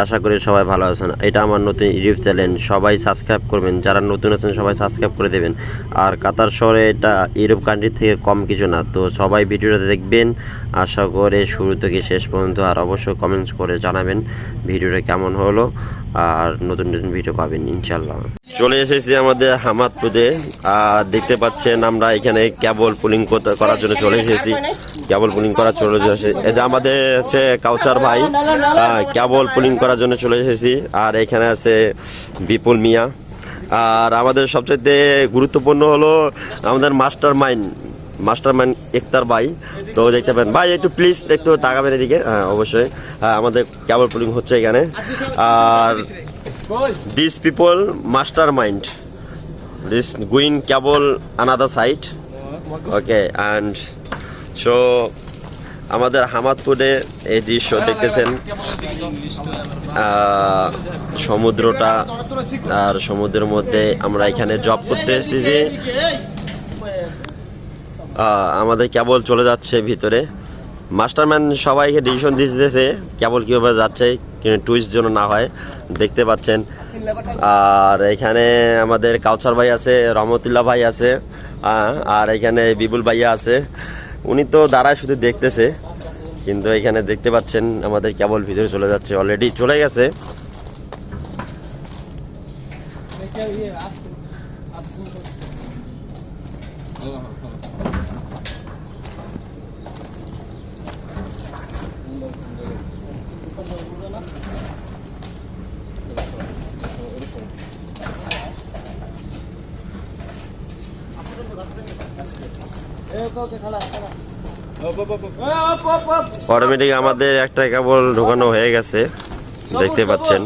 আশা করি সবাই ভালো আছেন। এটা আমার নতুন ইউটিউব চ্যানেল, সবাই সাবস্ক্রাইব করবেন। যারা নতুন আছেন সবাই সাবস্ক্রাইব করে দেবেন। আর কাতার শহরে এটা ইউরোপ কান্ট্রি থেকে কম কিছু না, তো সবাই ভিডিওটা দেখবেন আশা করে শুরু থেকে শেষ পর্যন্ত। আর অবশ্যই কমেন্টস করে জানাবেন ভিডিওটা কেমন হলো, আর নতুন নতুন ভিডিও পাবেন ইনশাল্লাহ। চলে এসেছি আমাদের হামাদপুরে, আর দেখতে পাচ্ছেন আমরা এখানে কেবল পুলিং করার জন্য চলে এসেছি। কেবল পুলিং করার চলে এসেছি, এই যে আমাদের হচ্ছে কাউসার ভাই কেবল পুলিং করার জন্য চলে এসেছি। আর এখানে আছে বিপুল মিয়া। আর আমাদের সবচেয়ে গুরুত্বপূর্ণ হলো আমাদের মাস্টার মাইন্ড ইকতার ভাই। তো দেখতে পাবেন ভাই, একটু প্লিজ একটু তাকাবেন এদিকে। হ্যাঁ অবশ্যই, হ্যাঁ আমাদের কেবল পুলিং হচ্ছে এখানে। আর this people mastermind this গুইন cable another side, okay. And so আমাদের হামাদপুরে এই দৃশ্য দেখতেছেন, সমুদ্রটা, আর সমুদ্রের মধ্যে আমরা এখানে জব করতে এসেছি। আমাদের কেবল চলে যাচ্ছে ভিতরে। মাস্টারম্যান সবাইকে ডিসিশন দিতেছে কেবল কীভাবে যাচ্ছে, কিন্তু টুইস্ট যেন না হয়, দেখতে পাচ্ছেন। আর এখানে আমাদের কাউসার ভাই আছে, রহমতুল্লাহ ভাই আছে, আর এখানে বিপুল ভাইয়া আছে। উনি তো দাঁড়ায় শুধু দেখতেছে, কিন্তু এখানে দেখতে পাচ্ছেন আমাদের কেবল ভিতরে চলে যাচ্ছে, অলরেডি চলে গেছে। অটোমেটিক আমাদের একটা কেবল ঢোকানো হয়ে গেছে, দেখতে পাচ্ছেন।